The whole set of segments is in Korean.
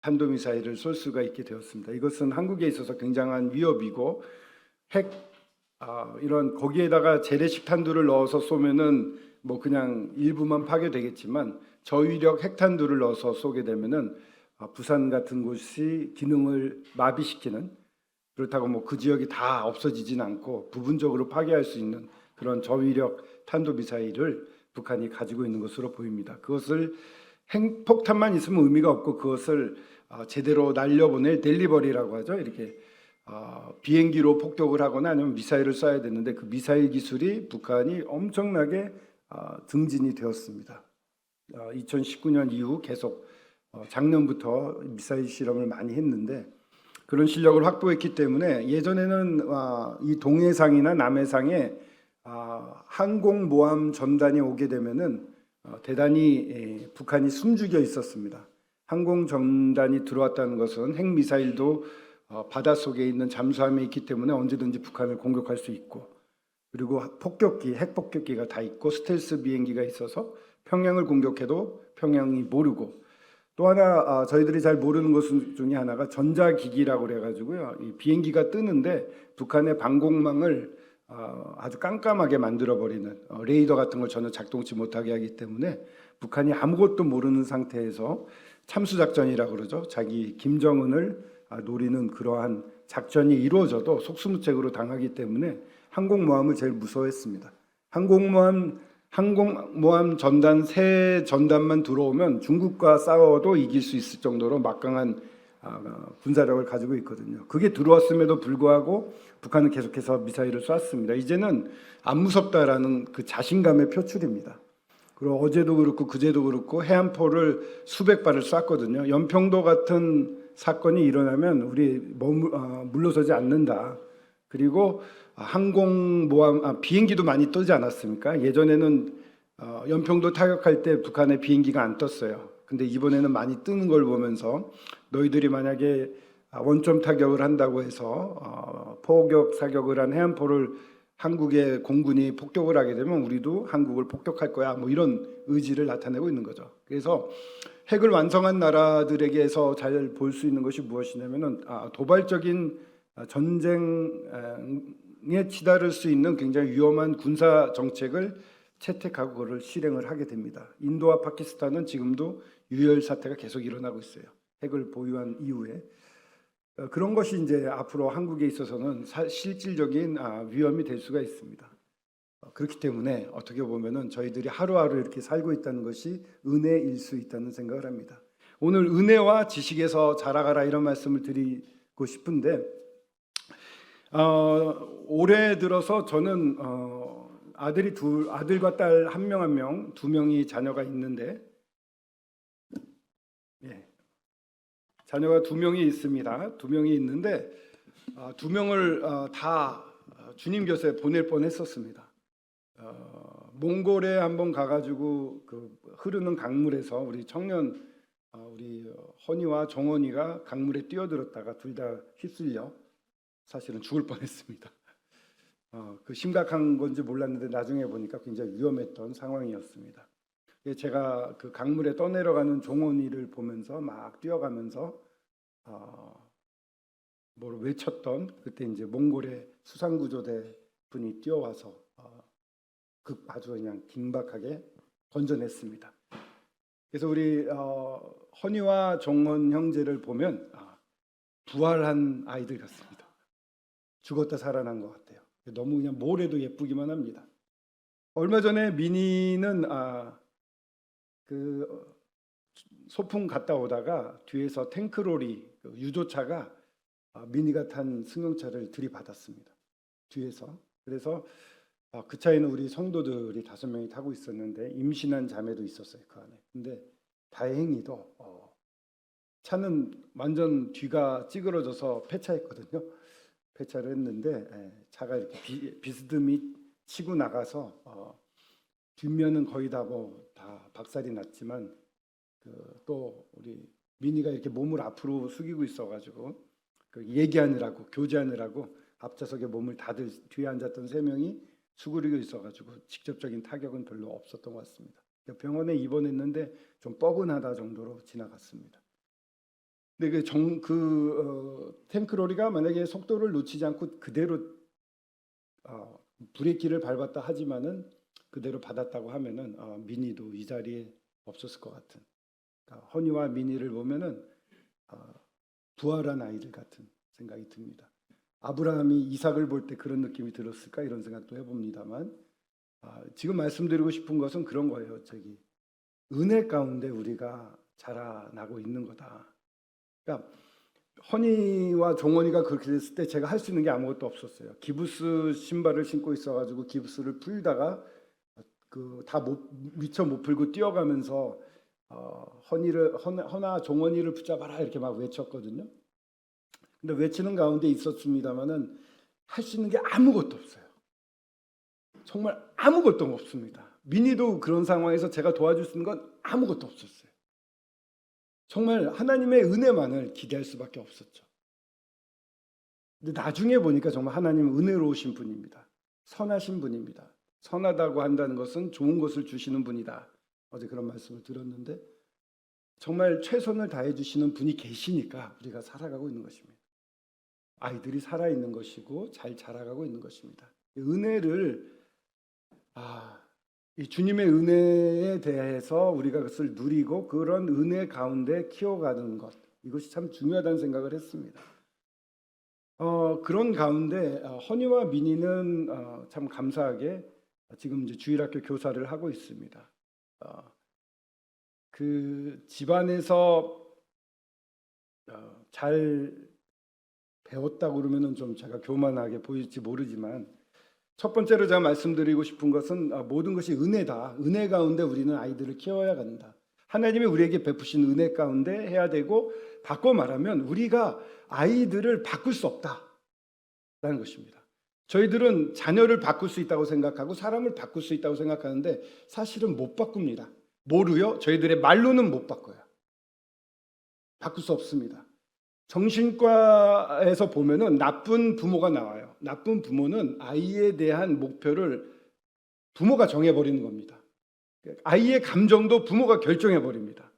탄도미사일을 쏠 수가 있게 되었습니다. 이것은 한국에 있어서 굉장한 위협이고 핵 이런 거기에다가 재래식 탄두를 넣어서 쏘면은 뭐 그냥 일부만 파괴되겠지만 저위력 핵탄두를 넣어서 쏘게 되면은 부산 같은 곳이 기능을 마비시키는, 그렇다고 뭐 그 지역이 다 없어지진 않고 부분적으로 파괴할 수 있는 그런 저위력 탄도미사일을 북한이 가지고 있는 것으로 보입니다. 그것을 핵폭탄만 있으면 의미가 없고 그것을 제대로 날려보낼 델리버리라고 하죠. 이렇게 비행기로 폭격을 하거나 아니면 미사일을 쏴야 되는데 그 미사일 기술이 북한이 엄청나게 등진이 되었습니다. 2019년 이후 계속 작년부터 미사일 실험을 많이 했는데 그런 실력을 확보했기 때문에 예전에는 이 동해상이나 남해상에 항공모함 전단이 오게 되면은 대단히 북한이 숨죽여 있었습니다. 항공 전단이 들어왔다는 것은 핵미사일도 바닷속에 있는 잠수함에 있기 때문에 언제든지 북한을 공격할 수 있고, 그리고 폭격기, 핵폭격기가 다 있고 스텔스 비행기가 있어서 평양을 공격해도 평양이 모르고, 또 하나 저희들이 잘 모르는 것 중에 하나가 전자기기라고 그래가지고요. 이 비행기가 뜨는데 북한의 방공망을 아주 깜깜하게 만들어버리는 레이더 같은 걸 전혀 작동치 못하게 하기 때문에 북한이 아무것도 모르는 상태에서 참수작전이라고 그러죠. 자기 김정은을 노리는 그러한 작전이 이루어져도 속수무책으로 당하기 때문에 항공모함을 제일 무서워했습니다. 항공모함 전단 세 전단만 들어오면 중국과 싸워도 이길 수 있을 정도로 막강한 군사력을 가지고 있거든요. 그게 들어왔음에도 불구하고 북한은 계속해서 미사일을 쐈습니다. 이제는 안 무섭다라는 그 자신감의 표출입니다. 그리고 어제도 그렇고 그제도 그렇고 해안포를 수백 발을 쐈거든요. 연평도 같은 사건이 일어나면 우리 물러서지 않는다. 그리고 항공모함, 비행기도 많이 뜨지 않았습니까? 예전에는 연평도 타격할 때 북한의 비행기가 안 떴어요. 근데 이번에는 많이 뜨는 걸 보면서 너희들이 만약에 원점 타격을 한다고 해서 포격 사격을 한 해안포를 한국의 공군이 폭격을 하게 되면 우리도 한국을 폭격할 거야. 뭐 이런 의지를 나타내고 있는 거죠. 그래서 핵을 완성한 나라들에게서 잘 볼 수 있는 것이 무엇이냐면은 도발적인 전쟁에 치달을 수 있는 굉장히 위험한 군사 정책을 채택하고 그걸 실행을 하게 됩니다. 인도와 파키스탄은 지금도 유혈 사태가 계속 일어나고 있어요. 핵을 보유한 이후에. 그런 것이 이제 앞으로 한국에 있어서는 실질적인 위험이 될 수가 있습니다. 그렇기 때문에 어떻게 보면은 저희들이 하루하루 이렇게 살고 있다는 것이 은혜일 수 있다는 생각을 합니다. 오늘 은혜와 지식에서 자라가라 이런 말씀을 드리고 싶은데 올해 들어서 저는 아들과 딸 한 명, 두 명이 자녀가 있는데 자녀가 두 명이 있습니다. 두 명이 있는데 두 명을 다 주님 곁에 보낼 뻔했었습니다. 몽골에 한번 가가지고 그 흐르는 강물에서 우리 청년 우리 허니와 정원이가 강물에 뛰어들었다가 둘 다 휩쓸려 사실은 죽을 뻔했습니다. 그 심각한 건지 몰랐는데 나중에 보니까 굉장히 위험했던 상황이었습니다. 제가 그 강물에 떠내려가는 종원이를 보면서 막 뛰어가면서 뭘 외쳤던, 그때 이제 몽골의 수상구조대 분이 뛰어와서 아주 그냥 긴박하게 건져냈습니다. 그래서 우리 허니와 정원 형제를 보면 부활한 아이들 같습니다. 죽었다 살아난 것 같아요. 너무 그냥 뭘 해도 예쁘기만 합니다. 얼마 전에 미니는 그 소풍 갔다 오다가 뒤에서 탱크로리 유조차가 미니가 탄 승용차를 들이받았습니다. 뒤에서. 그래서 그 차에는 우리 성도들이 5명이 타고 있었는데 임신한 자매도 있었어요, 그 안에. 근데 다행히도 차는 완전 뒤가 찌그러져서 폐차했거든요. 폐차를 했는데 차가 이렇게 비스듬히 치고 나가서 뒷면은 거의 다 박살이 났지만 또 우리 미니가 이렇게 몸을 앞으로 숙이고 있어가지고 얘기하느라고 교제하느라고 앞좌석에 몸을 다들 뒤에 앉았던 3명이 수그리고 있어가지고 직접적인 타격은 별로 없었던 것 같습니다. 병원에 입원했는데 좀 뻐근하다 정도로 지나갔습니다. 근데 탱크로리가 만약에 속도를 놓치지 않고 그대로 브레이크를 밟았다 하지만은 그대로 받았다고 하면은 미니도 이 자리에 없었을 것 같은. 그러니까 허니와 미니를 보면은 부활한 아이들 같은 생각이 듭니다. 아브라함이 이삭을 볼 때 그런 느낌이 들었을까 이런 생각도 해봅니다만 지금 말씀드리고 싶은 것은 그런 거예요. 은혜 가운데 우리가 자라나고 있는 거다. 그러니까 허니와 종원이가 그렇게 됐을 때 제가 할 수 있는 게 아무것도 없었어요. 기부스 신발을 신고 있어가지고 기부스를 풀다가 미처 못 풀고 뛰어가면서 허나 종원이를 붙잡아라 이렇게 막 외쳤거든요. 근데 외치는 가운데 있었습니다만은 할 수 있는 게 아무것도 없어요. 정말 아무것도 없습니다. 미니도 그런 상황에서 제가 도와줄 수 있는 건 아무것도 없었어요. 정말 하나님의 은혜만을 기대할 수밖에 없었죠. 근데 나중에 보니까 정말 하나님은 은혜로우신 분입니다. 선하신 분입니다. 선하다고 한다는 것은 좋은 것을 주시는 분이다. 어제 그런 말씀을 들었는데 정말 최선을 다해 주시는 분이 계시니까 우리가 살아가고 있는 것입니다. 아이들이 살아있는 것이고 잘 자라가고 있는 것입니다. 은혜를 이 주님의 은혜에 대해서 우리가 그것을 누리고 그런 은혜 가운데 키워가는 것, 이것이 참 중요하다는 생각을 했습니다. 그런 가운데 허니와 미니는 참 감사하게 지금 이제 주일학교 교사를 하고 있습니다. 그 집안에서 잘 배웠다고 그러면은 좀 제가 교만하게 보일지 모르지만 첫 번째로 제가 말씀드리고 싶은 것은 모든 것이 은혜다. 은혜 가운데 우리는 아이들을 키워야 한다. 하나님이 우리에게 베푸신 은혜 가운데 해야 되고 바꿔 말하면 우리가 아이들을 바꿀 수 없다라는 것입니다. 저희들은 자녀를 바꿀 수 있다고 생각하고 사람을 바꿀 수 있다고 생각하는데 사실은 못 바꿉니다. 뭐로요? 저희들의 말로는 못 바꿔요. 바꿀 수 없습니다. 정신과에서 보면은 나쁜 부모가 나와요. 나쁜 부모는 아이에 대한 목표를 부모가 정해버리는 겁니다. 아이의 감정도 부모가 결정해버립니다.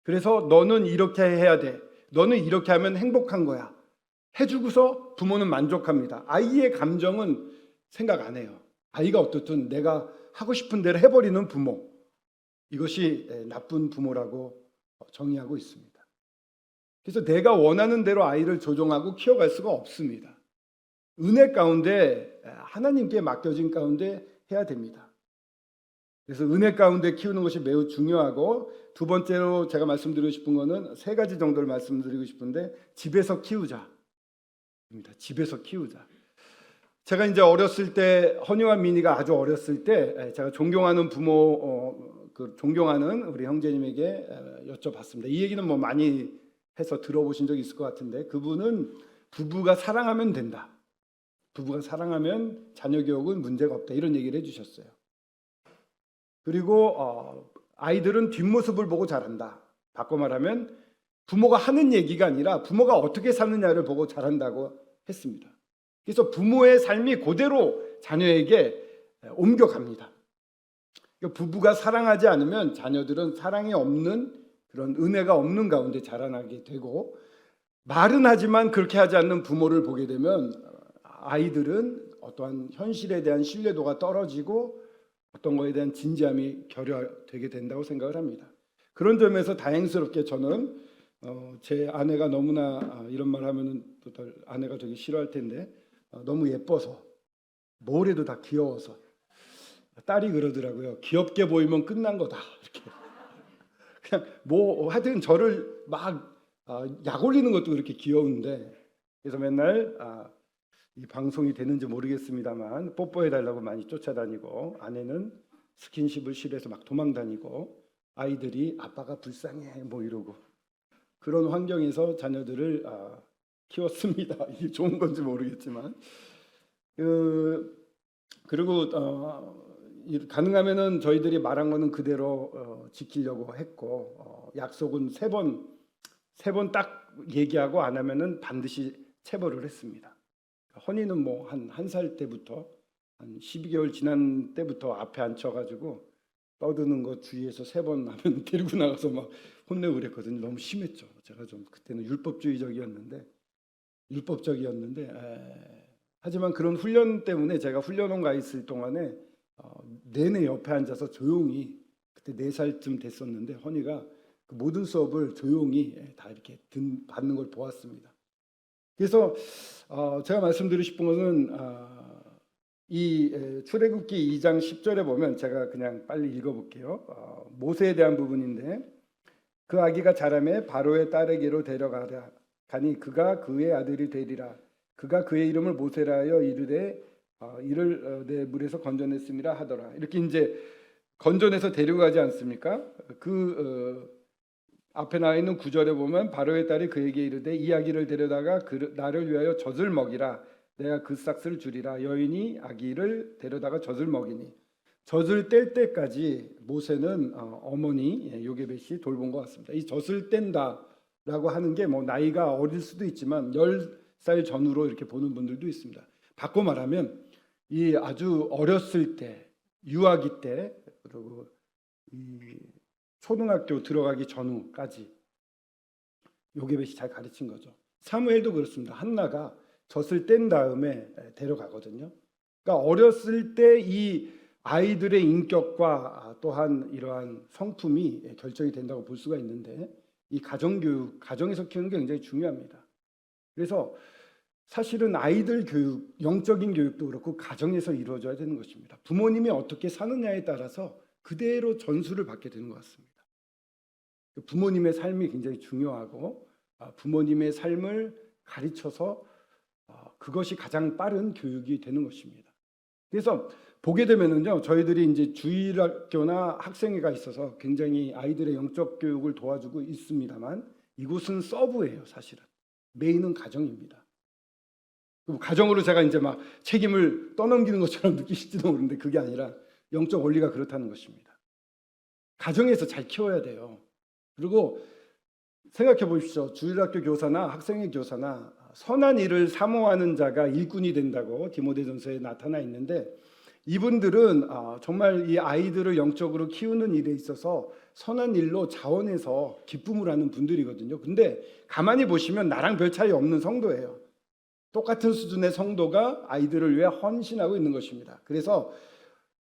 그래서 너는 이렇게 해야 돼. 너는 이렇게 하면 행복한 거야. 해주고서 부모는 만족합니다. 아이의 감정은 생각 안 해요. 아이가 어떻든 내가 하고 싶은 대로 해버리는 부모. 이것이 나쁜 부모라고 정의하고 있습니다. 그래서 내가 원하는 대로 아이를 조종하고 키워갈 수가 없습니다. 은혜 가운데 하나님께 맡겨진 가운데 해야 됩니다. 그래서 은혜 가운데 키우는 것이 매우 중요하고 두 번째로 제가 말씀드리고 싶은 거는 세 가지 정도를 말씀드리고 싶은데 집에서 키우자. 집에서 키우자. 제가 이제 어렸을 때 허니와 미니가 아주 어렸을 때 제가 존경하는 존경하는 우리 형제님에게 여쭤봤습니다. 이 얘기는 뭐 많이 해서 들어보신 적이 있을 것 같은데 그분은 부부가 사랑하면 된다. 부부가 사랑하면 자녀 교육은 문제가 없다. 이런 얘기를 해주셨어요. 그리고 아이들은 뒷모습을 보고 자란다. 바꿔 말하면 부모가 하는 얘기가 아니라 부모가 어떻게 사느냐를 보고 자란다고 했습니다. 그래서 부모의 삶이 그대로 자녀에게 옮겨갑니다. 부부가 사랑하지 않으면 자녀들은 사랑이 없는 그런 은혜가 없는 가운데 자라나게 되고 말은 하지만 그렇게 하지 않는 부모를 보게 되면 아이들은 어떠한 현실에 대한 신뢰도가 떨어지고 어떤 거에 대한 진지함이 결여되게 된다고 생각을 합니다. 그런 점에서 다행스럽게 저는 제 아내가 너무나 이런 말 하면은 또 아내가 되게 싫어할 텐데 너무 예뻐서 뭘 해도 다 귀여워서 딸이 그러더라고요. 귀엽게 보이면 끝난 거다 이렇게. 그냥 뭐 하여튼 저를 막 약 올리는 것도 그렇게 귀여운데 그래서 맨날 이 방송이 되는지 모르겠습니다만 뽀뽀해달라고 많이 쫓아다니고 아내는 스킨십을 싫어해서 막 도망다니고 아이들이 아빠가 불쌍해 뭐 이러고 그런 환경에서 자녀들을 키웠습니다. 이게 좋은 건지 모르겠지만 그리고 가능하면은 저희들이 말한 거는 그대로 지키려고 했고 약속은 세 번 딱 얘기하고 안 하면은 반드시 체벌을 했습니다. 허니는 뭐 한 살 때부터 한 12개월 지난 때부터 앞에 앉혀가지고 떠드는 거 주위에서 3번 하면 데리고 나가서 막 혼내고 그랬거든요. 너무 심했죠. 제가 좀 그때는 율법적이었는데 하지만 그런 훈련 때문에 제가 훈련원 가 있을 동안에 내내 옆에 앉아서 조용히, 그때 4살쯤 됐었는데 허니가 그 모든 수업을 조용히 다 이렇게 받는 걸 보았습니다. 그래서 제가 말씀드리고 싶은 것은 이 출애굽기 2장 10절에 보면, 제가 그냥 빨리 읽어볼게요. 모세에 대한 부분인데, 그 아기가 자라매 바로의 딸에게로 데려가라 가니 그가 그의 아들이 되리라. 그가 그의 이름을 모세라 하여 이르되 이를 내 물에서 건져냈음이라 하더라. 이렇게 이제 건져내서 데려가지 않습니까? 앞에 나와 있는 9절에 보면 바로의 딸이 그에게 이르되 이 아기를 데려다가 나를 위하여 젖을 먹이라. 내가 그 싹스를 주리라. 여인이 아기를 데려다가 젖을 먹이니, 젖을 뗄 때까지 모세는 어머니 요게벳이 돌본 것 같습니다. 이 젖을 뗀다라고 하는 게 뭐 나이가 어릴 수도 있지만 10살 전후로 이렇게 보는 분들도 있습니다. 바꿔 말하면 이 아주 어렸을 때, 유아기 때, 그리고 이 초등학교 들어가기 전후까지 요게벳이 잘 가르친 거죠. 사무엘도 그렇습니다. 한나가 젖을 뗀 다음에 데려가거든요. 그러니까 어렸을 때 이 아이들의 인격과 또한 이러한 성품이 결정이 된다고 볼 수가 있는데, 이 가정교육, 가정에서 키우는 게 굉장히 중요합니다. 그래서 사실은 아이들 교육, 영적인 교육도 그렇고 가정에서 이루어져야 되는 것입니다. 부모님이 어떻게 사느냐에 따라서 그대로 전수를 받게 되는 것 같습니다. 부모님의 삶이 굉장히 중요하고 부모님의 삶을 가르쳐서 그것이 가장 빠른 교육이 되는 것입니다. 그래서 보게 되면은요, 저희들이 이제 주일학교나 학생회가 있어서 굉장히 아이들의 영적 교육을 도와주고 있습니다만, 이곳은 서브예요. 사실은 메인은 가정입니다. 가정으로 제가 이제 막 책임을 떠넘기는 것처럼 느끼실지도 모르는데, 그게 아니라 영적 원리가 그렇다는 것입니다. 가정에서 잘 키워야 돼요. 그리고 생각해 보십시오. 주일학교 교사나 학생회 교사나 선한 일을 사모하는 자가 일꾼이 된다고 디모데전서에 나타나 있는데, 이분들은 정말 이 아이들을 영적으로 키우는 일에 있어서 선한 일로 자원해서 기쁨을 하는 분들이거든요. 근데 가만히 보시면 나랑 별 차이 없는 성도예요. 똑같은 수준의 성도가 아이들을 위해 헌신하고 있는 것입니다. 그래서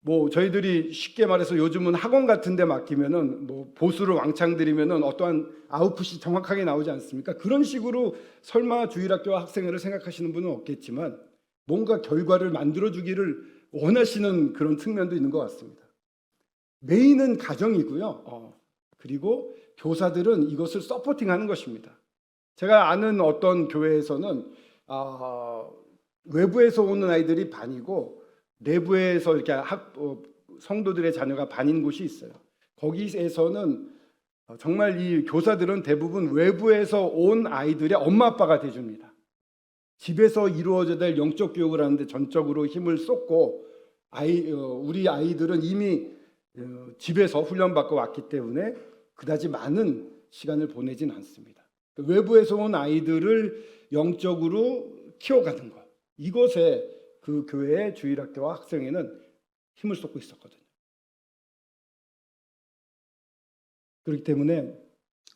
뭐 저희들이 쉽게 말해서 요즘은 학원 같은 데 맡기면은 뭐 보수를 왕창 들이면은 어떠한 아웃풋이 정확하게 나오지 않습니까? 그런 식으로 설마 주일학교와 학생회를 생각하시는 분은 없겠지만, 뭔가 결과를 만들어 주기를 원하시는 그런 측면도 있는 것 같습니다. 메인은 가정이고요. 그리고 교사들은 이것을 서포팅하는 것입니다. 제가 아는 어떤 교회에서는 외부에서 오는 아이들이 반이고 내부에서 이렇게 성도들의 자녀가 반인 곳이 있어요. 거기에서는 정말 이 교사들은 대부분 외부에서 온 아이들의 엄마 아빠가 돼줍니다. 집에서 이루어져야 될 영적 교육을 하는데 전적으로 힘을 쏟고, 우리 아이들은 이미 집에서 훈련받고 왔기 때문에 그다지 많은 시간을 보내진 않습니다. 외부에서 온 아이들을 영적으로 키워가는 것, 이것에 그 교회의 주일학교와 학생회는 힘을 쏟고 있었거든요. 그렇기 때문에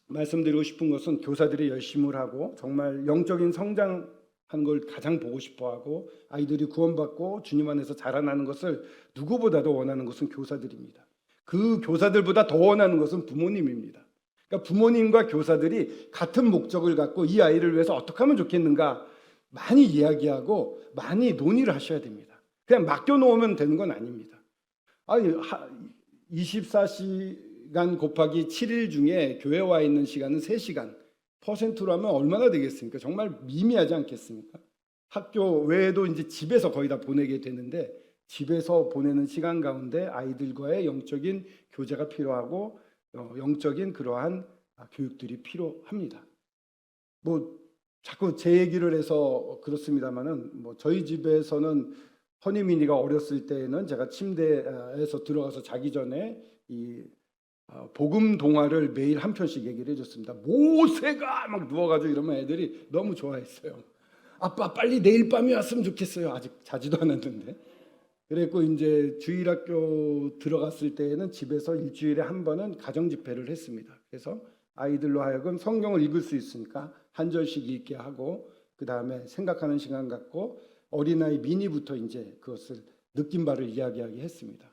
말씀드리고 싶은 것은, 교사들이 열심을 하고 정말 영적인 성장하는 걸 가장 보고 싶어하고, 아이들이 구원받고 주님 안에서 자라나는 것을 누구보다도 원하는 것은 교사들입니다. 그 교사들보다 더 원하는 것은 부모님입니다. 그러니까 부모님과 교사들이 같은 목적을 갖고 이 아이를 위해서 어떻게 하면 좋겠는가 많이 이야기하고 많이 논의를 하셔야 됩니다. 그냥 맡겨놓으면 되는 건 아닙니다. 24시간 곱하기 7일 중에 교회 와 있는 시간은 3시간, 퍼센트로 하면 얼마나 되겠습니까? 정말 미미하지 않겠습니까? 학교 외에도 이제 집에서 거의 다 보내게 되는데, 집에서 보내는 시간 가운데 아이들과의 영적인 교제가 필요하고 영적인 그러한 교육들이 필요합니다. 뭐 자꾸 제 얘기를 해서 그렇습니다만은, 뭐 저희 집에서는 허니민이가 어렸을 때에는 제가 침대에서 들어가서 자기 전에 이 복음 동화를 매일 한 편씩 얘기를 해줬습니다. 모세가 막 누워가지고 이러면 애들이 너무 좋아했어요. 아빠 빨리 내일 밤이 왔으면 좋겠어요. 아직 자지도 않았는데. 그랬고 이제 주일학교 들어갔을 때에는 집에서 일주일에 한 번은 가정 집회를 했습니다. 그래서 아이들로 하여금 성경을 읽을 수 있으니까 한 절씩 읽게 하고 그 다음에 생각하는 시간 갖고 어린아이 미니부터 이제 그것을 느낀 바를 이야기하게 했습니다.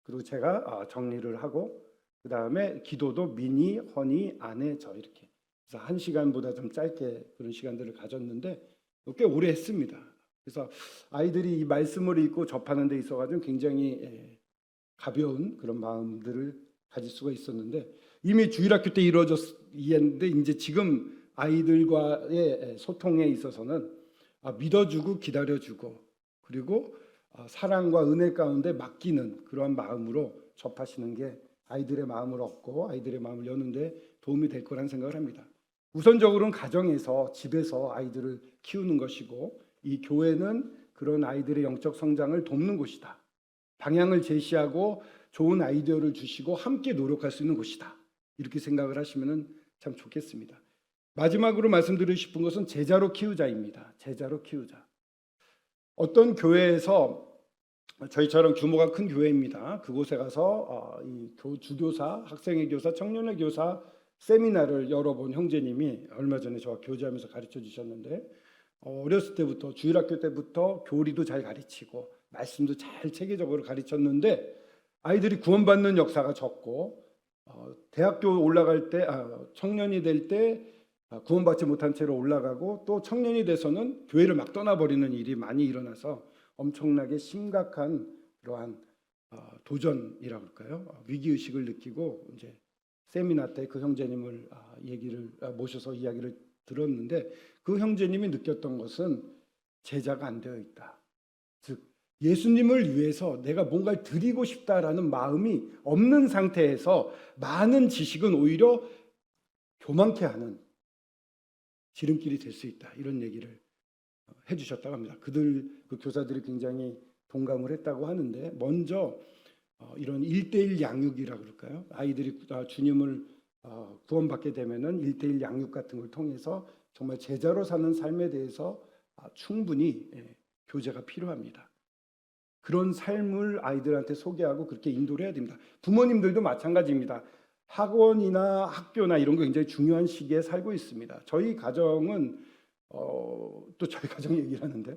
그리고 제가 정리를 하고 그 다음에 기도도 미니, 허니, 아내, 저 이렇게 그래서 1시간보다 좀 짧게 그런 시간들을 가졌는데 꽤 오래 했습니다. 그래서 아이들이 이 말씀을 읽고 접하는 데 있어가지고 굉장히 가벼운 그런 마음들을 가질 수가 있었는데 이미 주일학교 때 이루어졌는데 이제 지금 아이들과의 소통에 있어서는 믿어주고 기다려주고 그리고 사랑과 은혜 가운데 맡기는 그러한 마음으로 접하시는 게 아이들의 마음을 얻고 아이들의 마음을 여는데 도움이 될 거란 생각을 합니다. 우선적으로는 가정에서 집에서 아이들을 키우는 것이고 이 교회는 그런 아이들의 영적 성장을 돕는 곳이다. 방향을 제시하고 좋은 아이디어를 주시고 함께 노력할 수 있는 곳이다. 이렇게 생각을 하시면 참 좋겠습니다. 마지막으로 말씀드리고 싶은 것은 제자로 키우자입니다. 제자로 키우자. 어떤 교회에서 저희처럼 규모가 큰 교회입니다. 그곳에 가서 이 주교사, 학생회 교사, 청년회 교사 세미나를 열어본 형제님이 얼마 전에 저와 교제하면서 가르쳐 주셨는데 어렸을 때부터 주일학교 때부터 교리도 잘 가르치고 말씀도 잘 체계적으로 가르쳤는데 아이들이 구원받는 역사가 적고 대학교 올라갈 때 청년이 될 때 구원받지 못한 채로 올라가고 또 청년이 돼서는 교회를 막 떠나버리는 일이 많이 일어나서 엄청나게 심각한 그러한 도전이라고 할까요? 위기의식을 느끼고 이제 세미나 때 그 형제님을 모셔서 이야기를 들었는데 그 형제님이 느꼈던 것은 제자가 안 되어 있다. 즉 예수님을 위해서 내가 뭔가를 드리고 싶다라는 마음이 없는 상태에서 많은 지식은 오히려 교만케 하는 지름길이 될 수 있다. 이런 얘기를 해주셨다고 합니다. 그 교사들이 굉장히 동감을 했다고 하는데 먼저 이런 1:1 양육이라고 그럴까요? 아이들이 주님을 구원받게 되면은 1:1 양육 같은 걸 통해서 정말 제자로 사는 삶에 대해서 충분히 교제가 필요합니다. 그런 삶을 아이들한테 소개하고 그렇게 인도를 해야 됩니다. 부모님들도 마찬가지입니다. 학원이나 학교나 이런 거 굉장히 중요한 시기에 살고 있습니다. 저희 가정은 또 저희 가정 얘기를 하는데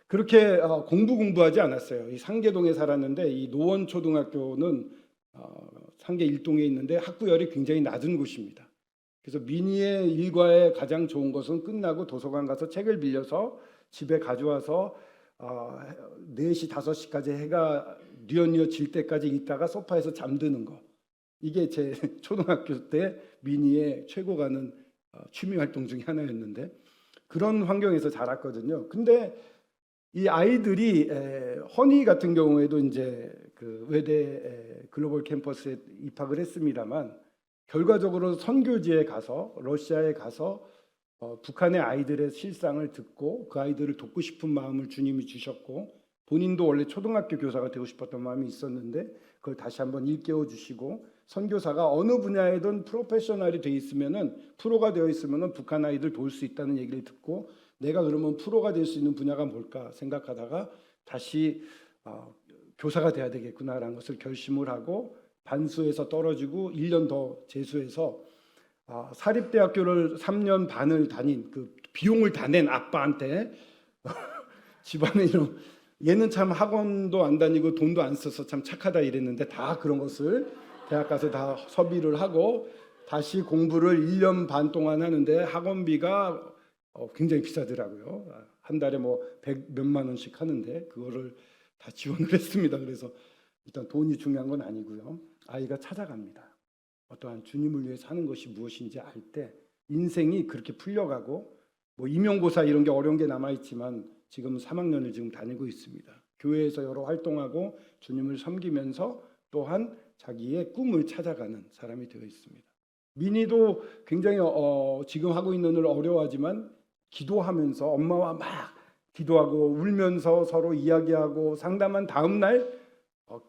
그렇게 공부하지 않았어요. 이 상계동에 살았는데 이 노원초등학교는 상계 1동에 있는데 학구열이 굉장히 낮은 곳입니다. 그래서 미니의 일과에 가장 좋은 것은 끝나고 도서관 가서 책을 빌려서 집에 가져와서 4시, 5시까지 해가 뉘엿뉘엿 질 때까지 있다가 소파에서 잠드는 거. 이게 제 초등학교 때 미니의 최고 가는 취미 활동 중에 하나였는데 그런 환경에서 자랐거든요. 근데 이 아이들이 허니 같은 경우에도 이제 그 외대 글로벌 캠퍼스에 입학을 했습니다만 결과적으로 선교지에 가서 러시아에 가서 북한의 아이들의 실상을 듣고 그 아이들을 돕고 싶은 마음을 주님이 주셨고 본인도 원래 초등학교 교사가 되고 싶었던 마음이 있었는데 그걸 다시 한번 일깨워 주시고 선교사가 어느 분야에든 프로페셔널이 돼 있으면은 프로가 되어 있으면은 북한 아이들 도울 수 있다는 얘기를 듣고 내가 그러면 프로가 될 수 있는 분야가 뭘까 생각하다가 다시 교사가 돼야 되겠구나라는 것을 결심을 하고 반수에서 떨어지고 1년 더 재수해서 사립대학교를 3년 반을 다닌 그 비용을 다 낸 아빠한테 집안에 이런 얘는 참 학원도 안 다니고 돈도 안 써서 참 착하다 이랬는데 다 그런 것을 대학 가서 다 소비를 하고 다시 공부를 1년 반 동안 하는데 학원비가 굉장히 비싸더라고요. 한 달에 뭐 100 몇만 원씩 하는데 그거를 다 지원을 했습니다. 그래서 일단 돈이 중요한 건 아니고요. 아이가 찾아갑니다. 어떠한 주님을 위해 사는 것이 무엇인지 알 때 인생이 그렇게 풀려가고 뭐 임용고사 이런 게 어려운 게 남아있지만 지금 3학년을 지금 다니고 있습니다. 교회에서 여러 활동하고 주님을 섬기면서 또한 자기의 꿈을 찾아가는 사람이 되어 있습니다. 미니도 굉장히 지금 하고 있는 일 어려워하지만 기도하면서 엄마와 막 기도하고 울면서 서로 이야기하고 상담한 다음 날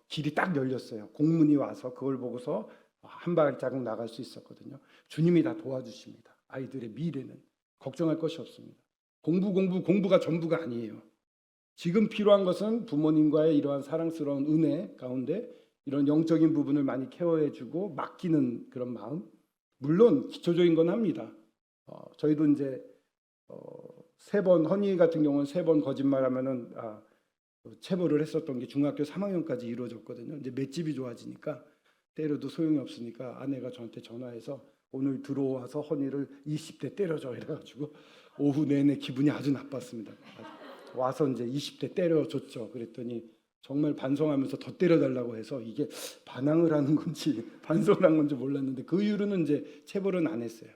길이 딱 열렸어요. 공문이 와서 그걸 보고서 한 발자국 나갈 수 있었거든요. 주님이 다 도와주십니다. 아이들의 미래는 걱정할 것이 없습니다. 공부가 전부가 아니에요. 지금 필요한 것은 부모님과의 이러한 사랑스러운 은혜 가운데 이런 영적인 부분을 많이 케어해주고 맡기는 그런 마음, 물론 기초적인 건 합니다. 저희도 이제 3번 허니 같은 경우는 3번 거짓말하면은 체벌을 했었던 게 중학교 3학년까지 이루어졌거든요. 이제 맷집이 좋아지니까 때려도 소용이 없으니까 아내가 저한테 전화해서 오늘 들어와서 허니를 20대 때려줘 이래가지고 오후 내내 기분이 아주 나빴습니다. 와서 이제 20대 때려줬죠. 그랬더니 정말 반성하면서 더 때려달라고 해서 이게 반항을 하는 건지 반성을 한 건지 몰랐는데 그 이후로는 이제 체벌은 안 했어요.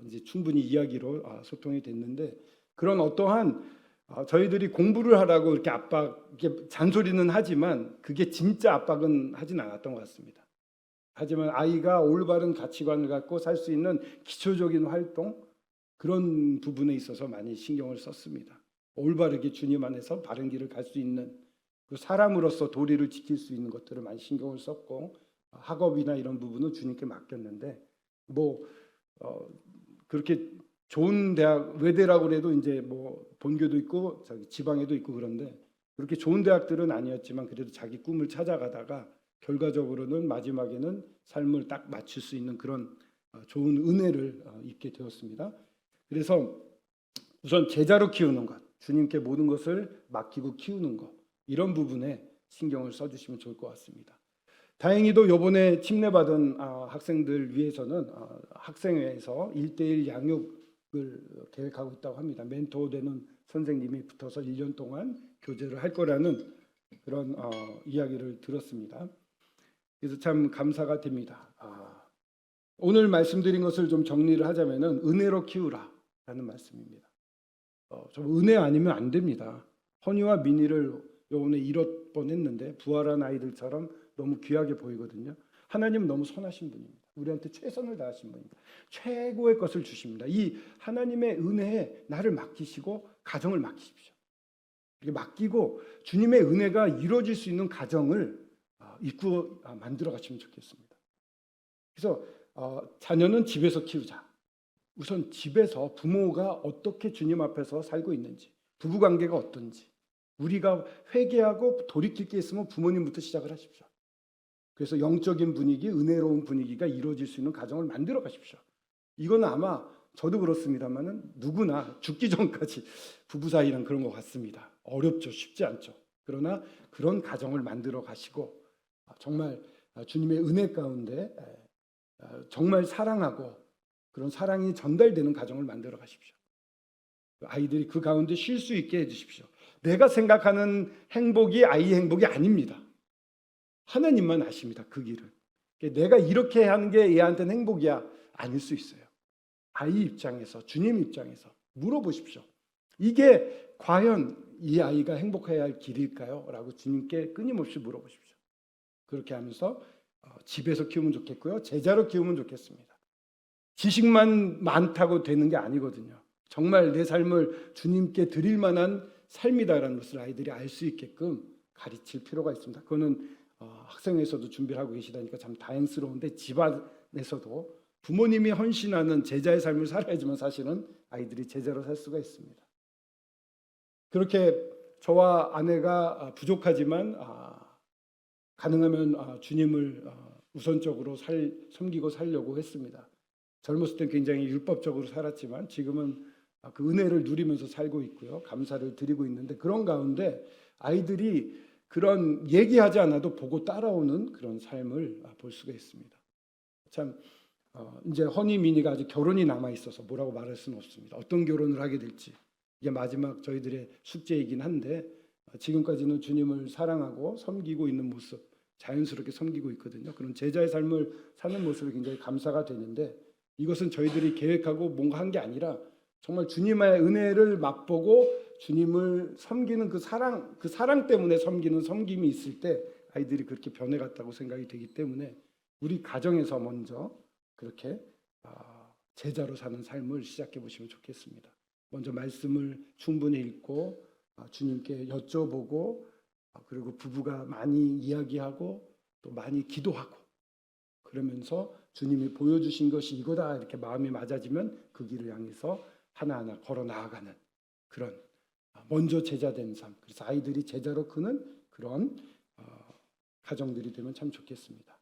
이제 충분히 이야기로 소통이 됐는데 그런 어떠한 저희들이 공부를 하라고 이렇게 이렇게 잔소리는 하지만 그게 진짜 압박은 하진 않았던 것 같습니다. 하지만 아이가 올바른 가치관을 갖고 살 수 있는 기초적인 활동 그런 부분에 있어서 많이 신경을 썼습니다. 올바르게 주님 안에서 바른 길을 갈 수 있는 그 사람으로서 도리를 지킬 수 있는 것들을 많이 신경을 썼고 학업이나 이런 부분은 주님께 맡겼는데 그렇게 좋은 대학 외대라고 해도 이제 본교도 있고 지방에도 있고 그런데 그렇게 좋은 대학들은 아니었지만 그래도 자기 꿈을 찾아가다가 결과적으로는 마지막에는 삶을 딱 맞출 수 있는 그런 좋은 은혜를 입게 되었습니다. 그래서 우선 제자로 키우는 것, 주님께 모든 것을 맡기고 키우는 것 이런 부분에 신경을 써주시면 좋을 것 같습니다. 다행히도 이번에 침례받은 학생들 위해서는 학생회에서 1:1 양육을 계획하고 있다고 합니다. 멘토되는 선생님이 붙어서 1년 동안 교제를 할 거라는 그런 이야기를 들었습니다. 그래서 참 감사가 됩니다. 오늘 말씀드린 것을 좀 정리를 하자면은 은혜로 키우라라는 말씀입니다. 좀 은혜 아니면 안 됩니다. 허니와 미니를 요번에 잃을 뻔했는데 부활한 아이들처럼 너무 귀하게 보이거든요. 하나님은 너무 선하신 분입니다. 우리한테 최선을 다하신 분입니다. 최고의 것을 주십니다. 이 하나님의 은혜에 나를 맡기시고 가정을 맡기십시오. 이렇게 맡기고 주님의 은혜가 이루어질 수 있는 가정을 만들어 가시면 좋겠습니다. 그래서 자녀는 집에서 키우자. 우선 집에서 부모가 어떻게 주님 앞에서 살고 있는지, 부부관계가 어떤지 우리가 회개하고 돌이킬 게 있으면 부모님부터 시작을 하십시오. 그래서 영적인 분위기, 은혜로운 분위기가 이루어질 수 있는 가정을 만들어 가십시오. 이건 아마 저도 그렇습니다만은 누구나 죽기 전까지 부부 사이랑 그런 것 같습니다. 어렵죠, 쉽지 않죠. 그러나 그런 가정을 만들어 가시고 정말 주님의 은혜 가운데 정말 사랑하고 그런 사랑이 전달되는 가정을 만들어 가십시오. 아이들이 그 가운데 쉴 수 있게 해주십시오. 내가 생각하는 행복이 아이의 행복이 아닙니다. 하나님만 아십니다. 그 길을. 내가 이렇게 하는 게 얘한테는 행복이야. 아닐 수 있어요. 아이 입장에서 주님 입장에서 물어보십시오. 이게 과연 이 아이가 행복해야 할 길일까요? 라고 주님께 끊임없이 물어보십시오. 그렇게 하면서 집에서 키우면 좋겠고요. 제자로 키우면 좋겠습니다. 지식만 많다고 되는 게 아니거든요. 정말 내 삶을 주님께 드릴 만한 삶이다라는 것을 아이들이 알 수 있게끔 가르칠 필요가 있습니다. 그거는 학생에서도 준비를 하고 계시다니까 참 다행스러운데 집안에서도 부모님이 헌신하는 제자의 삶을 살아야지만 사실은 아이들이 제자로 살 수가 있습니다. 그렇게 저와 아내가 부족하지만 가능하면 주님을 우선적으로 섬기고 살려고 했습니다. 젊었을 땐 굉장히 율법적으로 살았지만 지금은 그 은혜를 누리면서 살고 있고요. 감사를 드리고 있는데 그런 가운데 아이들이 그런 얘기하지 않아도 보고 따라오는 그런 삶을 볼 수가 있습니다. 참 이제 허니미니가 아직 결혼이 남아 있어서 뭐라고 말할 수는 없습니다. 어떤 결혼을 하게 될지 이게 마지막 저희들의 숙제이긴 한데 지금까지는 주님을 사랑하고 섬기고 있는 모습 자연스럽게 섬기고 있거든요. 그런 제자의 삶을 사는 모습이 굉장히 감사가 되는데 이것은 저희들이 계획하고 뭔가 한 게 아니라 정말 주님의 은혜를 맛보고 주님을 섬기는 그 사랑 때문에 섬기는 섬김이 있을 때 아이들이 그렇게 변해갔다고 생각이 되기 때문에 우리 가정에서 먼저 그렇게 제자로 사는 삶을 시작해 보시면 좋겠습니다. 먼저 말씀을 충분히 읽고 주님께 여쭤보고 그리고 부부가 많이 이야기하고 또 많이 기도하고 그러면서 주님이 보여주신 것이 이거다 이렇게 마음이 맞아지면 그 길을 향해서 하나하나 걸어 나아가는 그런 먼저 제자된 삶. 그래서 아이들이 제자로 크는 그런 가정들이 되면 참 좋겠습니다.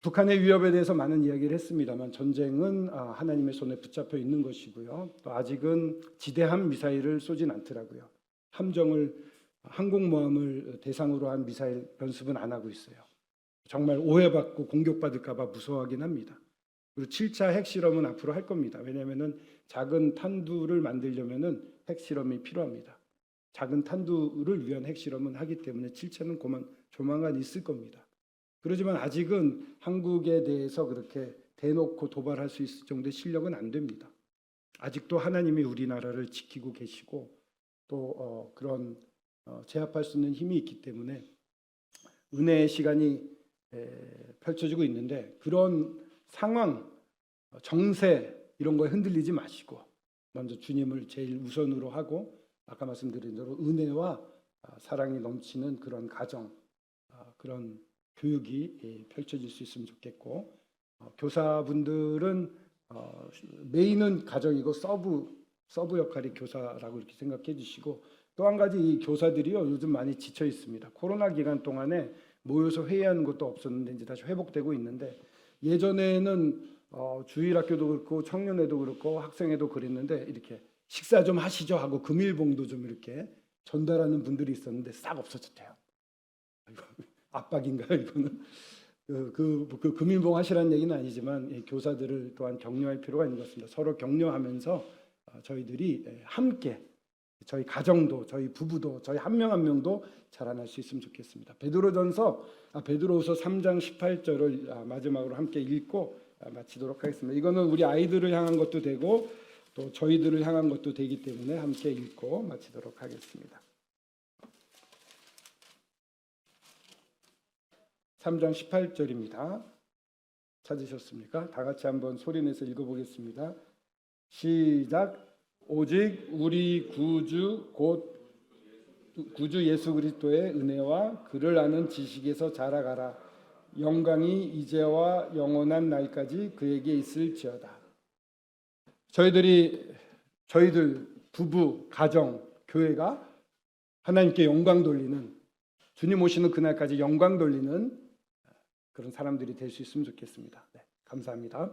북한의 위협에 대해서 많은 이야기를 했습니다만 전쟁은 하나님의 손에 붙잡혀 있는 것이고요. 또 아직은 지대함 미사일을 쏘진 않더라고요. 항공모함을 대상으로 한 미사일 연습은 안 하고 있어요. 정말 오해받고 공격받을까 봐 무서워하긴 합니다. 그리고 7차 핵실험은 앞으로 할 겁니다. 왜냐하면 작은 탄두를 만들려면 핵실험이 필요합니다. 작은 탄두를 위한 핵실험은 하기 때문에 7차는 조만간 있을 겁니다. 그렇지만 아직은 한국에 대해서 그렇게 대놓고 도발할 수 있을 정도의 실력은 안 됩니다. 아직도 하나님이 우리나라를 지키고 계시고 또 그런 제압할 수 있는 힘이 있기 때문에 은혜의 시간이 펼쳐지고 있는데 그런 상황, 정세 이런 거에 흔들리지 마시고 먼저 주님을 제일 우선으로 하고 아까 말씀드린 대로 은혜와 사랑이 넘치는 그런 가정, 그런 교육이 펼쳐질 수 있으면 좋겠고 교사분들은 메인은 가정이고 서브 역할이 교사라고 이렇게 생각해 주시고 또 한 가지 이 교사들이요 요즘 많이 지쳐 있습니다. 코로나 기간 동안에 모여서 회의하는 것도 없었는데 이제 다시 회복되고 있는데 예전에는 주일학교도 그렇고 청년회도 그렇고 학생회도 그랬는데 이렇게 식사 좀 하시죠 하고 금일봉도 좀 이렇게 전달하는 분들이 있었는데 싹 없어졌대요. 압박인가요 이거는? 그 금일봉 하시라는 얘기는 아니지만 교사들을 또한 격려할 필요가 있는 것 같습니다. 서로 격려하면서 저희들이 함께 저희 가정도 저희 부부도 저희 한 명 한 명도 자라날 수 있으면 좋겠습니다. 베드로후서 3장 18절을 마지막으로 함께 읽고 마치도록 하겠습니다. 이거는 우리 아이들을 향한 것도 되고 또 저희들을 향한 것도 되기 때문에 함께 읽고 마치도록 하겠습니다. 3장 18절입니다. 찾으셨습니까? 다 같이 한번 소리내서 읽어보겠습니다. 시작. 오직 우리 구주 예수 그리스도의 은혜와 그를 아는 지식에서 자라가라. 영광이 이제와 영원한 날까지 그에게 있을지어다. 저희들 부부, 가정, 교회가 하나님께 영광 돌리는 주님 오시는 그날까지 영광 돌리는 그런 사람들이 될 수 있으면 좋겠습니다. 네, 감사합니다.